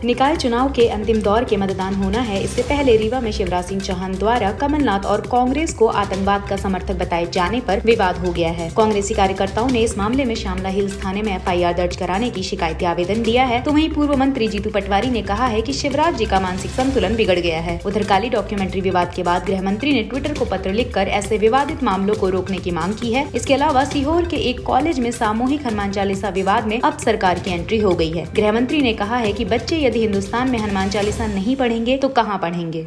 निकाय चुनाव के अंतिम दौर के मतदान होना है। इससे पहले रीवा में शिवराज सिंह चौहान द्वारा कमलनाथ और कांग्रेस को आतंकवाद का समर्थक बताए जाने पर विवाद हो गया है। कांग्रेसी कार्यकर्ताओं ने इस मामले में श्यामला हिल्स थाने में FIR दर्ज कराने की शिकायती आवेदन दिया है। तो वहीं पूर्व मंत्री जीतू पटवारी ने कहा है कि शिवराज जी का मानसिक संतुलन बिगड़ गया है। उधर काली डॉक्यूमेंट्री विवाद के बाद गृह मंत्री ने ट्विटर को पत्र लिखकर ऐसे विवादित मामलों को रोकने की मांग की है। इसके अलावा सीहोर के एक कॉलेज में सामूहिक हनुमान चालीसा विवाद में अब सरकार की एंट्री हो गई है। गृह मंत्री ने कहा है कि बच्चे यदि हिंदुस्तान में हनुमान चालीसा नहीं पढ़ेंगे तो कहां पढ़ेंगे।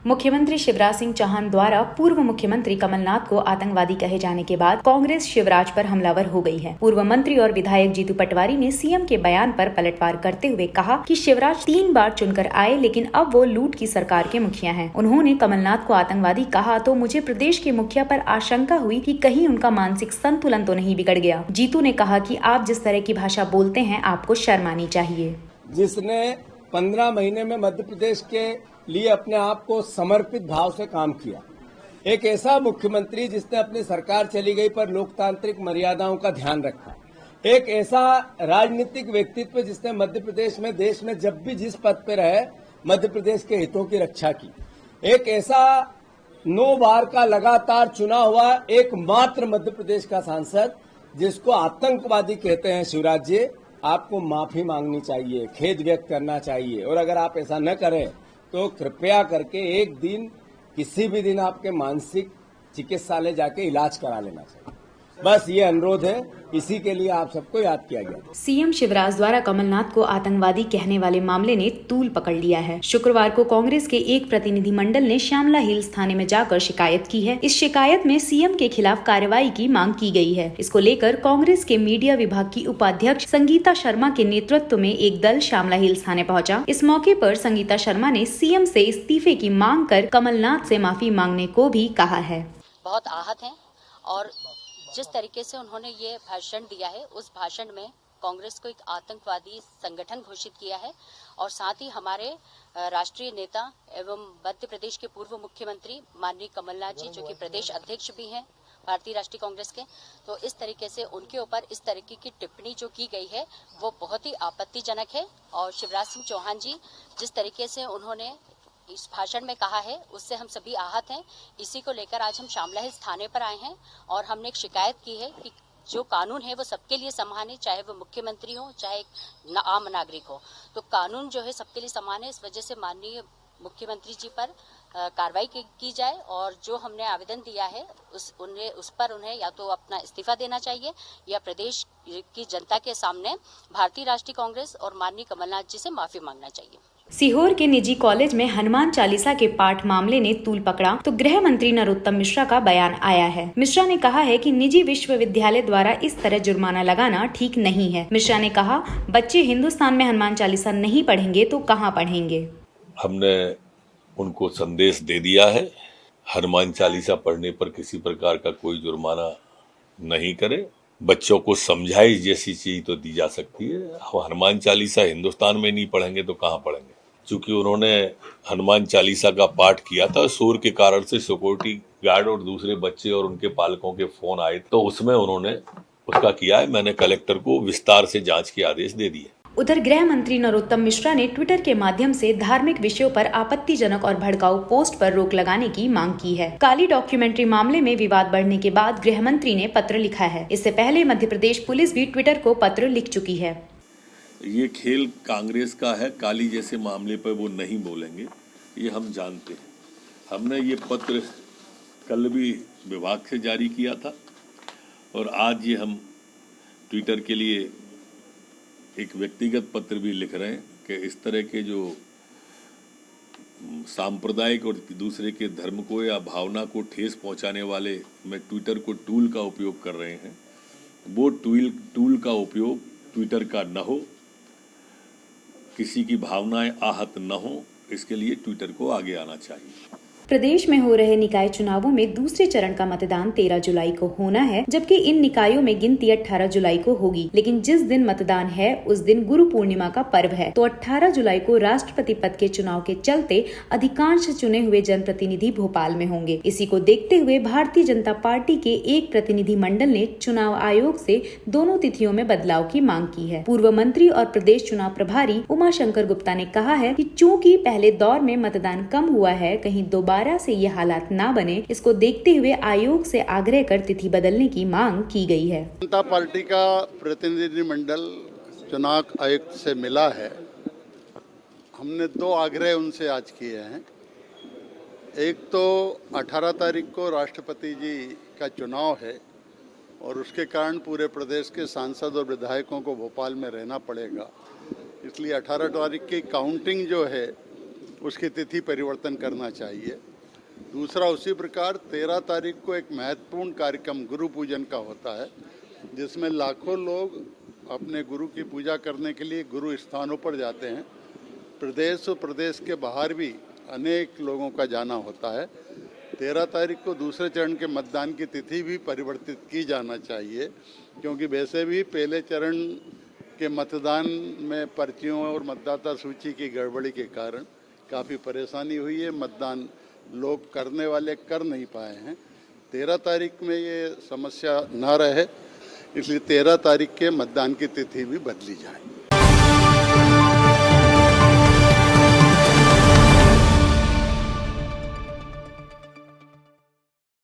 मुख्यमंत्री शिवराज सिंह चौहान द्वारा पूर्व मुख्यमंत्री कमलनाथ को आतंकवादी कहे जाने के बाद कांग्रेस शिवराज पर हमलावर हो गई है। पूर्व मंत्री और विधायक जीतू पटवारी ने सीएम के बयान पर पलटवार करते हुए कहा कि शिवराज 3 बार चुनकर आए, लेकिन अब वो लूट की सरकार के मुखिया हैं। उन्होंने कमलनाथ को आतंकवादी कहा तो मुझे प्रदेश के मुखिया पर आशंका हुई कि कहीं उनका मानसिक संतुलन तो नहीं बिगड़ गया। जीतू ने कहा कि आप जिस तरह की भाषा बोलते हैं आपको शर्म आनी चाहिए। जिसने 15 महीने में मध्य प्रदेश के लिए अपने आप को समर्पित भाव से काम किया, एक ऐसा मुख्यमंत्री जिसने अपनी सरकार चली गई पर लोकतांत्रिक मर्यादाओं का ध्यान रखा, एक ऐसा राजनीतिक व्यक्तित्व जिसने मध्य प्रदेश में देश में जब भी जिस पद पर रहे मध्य प्रदेश के हितों की रक्षा की, एक ऐसा 9 बार का लगातार चुना हुआ एकमात्र मध्य प्रदेश का सांसद जिसको आतंकवादी कहते हैं। शिवराज जी, आपको माफी मांगनी चाहिए, खेद व्यक्त करना चाहिए, और अगर आप ऐसा न करें तो कृपया करके एक दिन किसी भी दिन आपके मानसिक चिकित्सालय जाके इलाज करा लेना चाहिए। बस ये अनुरोध है, इसी के लिए आप सबको याद किया गया। सीएम शिवराज द्वारा कमलनाथ को आतंकवादी कहने वाले मामले ने तूल पकड़ लिया है। शुक्रवार को कांग्रेस के एक प्रतिनिधि मंडल ने श्यामला हिल्स थाने में जाकर शिकायत की है। इस शिकायत में सीएम के खिलाफ कार्रवाई की मांग की गई है। इसको लेकर कांग्रेस के मीडिया विभाग की उपाध्यक्ष संगीता शर्मा के नेतृत्व में एक दल श्यामला हिल्स थाने पहुंचा। इस मौके पर संगीता शर्मा ने सीएम से इस्तीफे की मांग कर कमलनाथ से माफी मांगने को भी कहा है। बहुत आहत हैं और जिस तरीके से उन्होंने ये भाषण दिया है, उस भाषण में कांग्रेस को एक आतंकवादी संगठन घोषित किया है और साथ ही हमारे राष्ट्रीय नेता एवं मध्य प्रदेश के पूर्व मुख्यमंत्री माननीय कमलनाथ जी, जो कि प्रदेश अध्यक्ष भी हैं भारतीय राष्ट्रीय कांग्रेस के, तो इस तरीके से उनके ऊपर इस तरीके की टिप्पणी जो की गई है वो बहुत ही आपत्तिजनक है। और शिवराज सिंह चौहान जी जिस तरीके से उन्होंने इस भाषण में कहा है उससे हम सभी आहत हैं। इसी को लेकर आज हम श्यामला हिल्स थाने पर आए हैं और हमने एक शिकायत की है कि जो कानून है वो सबके लिए समान है, चाहे वो मुख्यमंत्री हो चाहे आम नागरिक हो, तो कानून जो है सबके लिए समान है। इस वजह से माननीय मुख्यमंत्री जी पर कार्रवाई की जाए और जो हमने आवेदन दिया है उस पर उन्हें या तो अपना इस्तीफा देना चाहिए या प्रदेश की जनता के सामने भारतीय राष्ट्रीय कांग्रेस और माननीय कमलनाथ जी से माफी मांगना चाहिए। सीहोर के निजी कॉलेज में हनुमान चालीसा के पाठ मामले ने तूल पकड़ा तो गृह मंत्री नरोत्तम मिश्रा का बयान आया है। मिश्रा ने कहा है कि निजी विश्वविद्यालय द्वारा इस तरह जुर्माना लगाना ठीक नहीं है। मिश्रा ने कहा, बच्चे हिंदुस्तान में हनुमान चालीसा नहीं पढ़ेंगे तो कहां पढ़ेंगे। हमने उनको संदेश दे दिया है, हनुमान चालीसा पढ़ने पर किसी प्रकार का कोई जुर्माना नहीं करे। बच्चों को समझाइश जैसी चीज तो दी जा सकती है, हनुमान चालीसा हिंदुस्तान में नहीं पढ़ेंगे तो कहाँ पढ़ेंगे। चूंकि उन्होंने हनुमान चालीसा का पाठ किया था, शोर के कारण से सिक्योरिटी गार्ड और दूसरे बच्चे और उनके पालकों के फोन आए, तो उसमें उन्होंने उसका किया है। मैंने कलेक्टर को विस्तार से जांच के आदेश दे दिए। उधर गृह मंत्री नरोत्तम मिश्रा ने ट्विटर के माध्यम से धार्मिक विषयों पर आपत्तिजनक और भड़काऊ पोस्ट पर रोक लगाने की मांग की है। काली डॉक्यूमेंट्री मामले में विवाद बढ़ने के बाद गृह मंत्री ने पत्र लिखा है। इससे पहले मध्य प्रदेश पुलिस भी ट्विटर को पत्र लिख चुकी है। ये खेल कांग्रेस का है, काली जैसे मामले पर वो नहीं बोलेंगे, ये हम जानते हैं। हमने ये पत्र कल भी विभाग से जारी किया था और आज ये हम ट्विटर के लिए एक व्यक्तिगत पत्र भी लिख रहे हैं कि इस तरह के जो सांप्रदायिक और दूसरे के धर्म को या भावना को ठेस पहुंचाने वाले में ट्विटर को टूल का उपयोग कर रहे हैं, वो टूल का उपयोग ट्विटर का न हो, किसी की भावनाएं आहत न हो, इसके लिए ट्विटर को आगे आना चाहिए। प्रदेश में हो रहे निकाय चुनावों में दूसरे चरण का मतदान 13 जुलाई को होना है, जबकि इन निकायों में गिनती 18 जुलाई को होगी। लेकिन जिस दिन मतदान है उस दिन गुरु पूर्णिमा का पर्व है, तो 18 जुलाई को राष्ट्रपति पद के चुनाव के चलते अधिकांश चुने हुए जनप्रतिनिधि भोपाल में होंगे। इसी को देखते हुए भारतीय जनता पार्टी के एक प्रतिनिधि मंडल ने चुनाव आयोग से दोनों तिथियों में बदलाव की मांग की है। पूर्व मंत्री और प्रदेश चुनाव प्रभारी उमाशंकर गुप्ता ने कहा है कि चूंकि पहले दौर में मतदान कम हुआ है, कहीं दोबारा से ये हालात ना बने, इसको देखते हुए आयोग से आग्रह कर तिथि बदलने की मांग की गई है। जनता पार्टी का प्रतिनिधिमंडल चुनाव आयुक्त से मिला है। हमने 2 आग्रह उनसे आज किए हैं। एक तो 18 तारीख को राष्ट्रपति जी का चुनाव है और उसके कारण पूरे प्रदेश के सांसद और विधायकों को भोपाल में रहना पड़ेगा, इसलिए 18 तारीख की काउंटिंग जो है उसकी तिथि परिवर्तन करना चाहिए। दूसरा, उसी प्रकार 13 तारीख को एक महत्वपूर्ण कार्यक्रम गुरु पूजन का होता है, जिसमें लाखों लोग अपने गुरु की पूजा करने के लिए गुरु स्थानों पर जाते हैं। प्रदेश और प्रदेश के बाहर भी अनेक लोगों का जाना होता है। 13 तारीख को दूसरे चरण के मतदान की तिथि भी परिवर्तित की जाना चाहिए, क्योंकि वैसे भी पहले चरण के मतदान में पर्चियों और मतदाता सूची की गड़बड़ी के कारण काफ़ी परेशानी हुई है। मतदान लोग करने वाले कर नहीं पाए हैं। 13 तारीख में ये समस्या ना रहे, इसलिए 13 तारीख के मतदान की तिथि भी बदली जाए।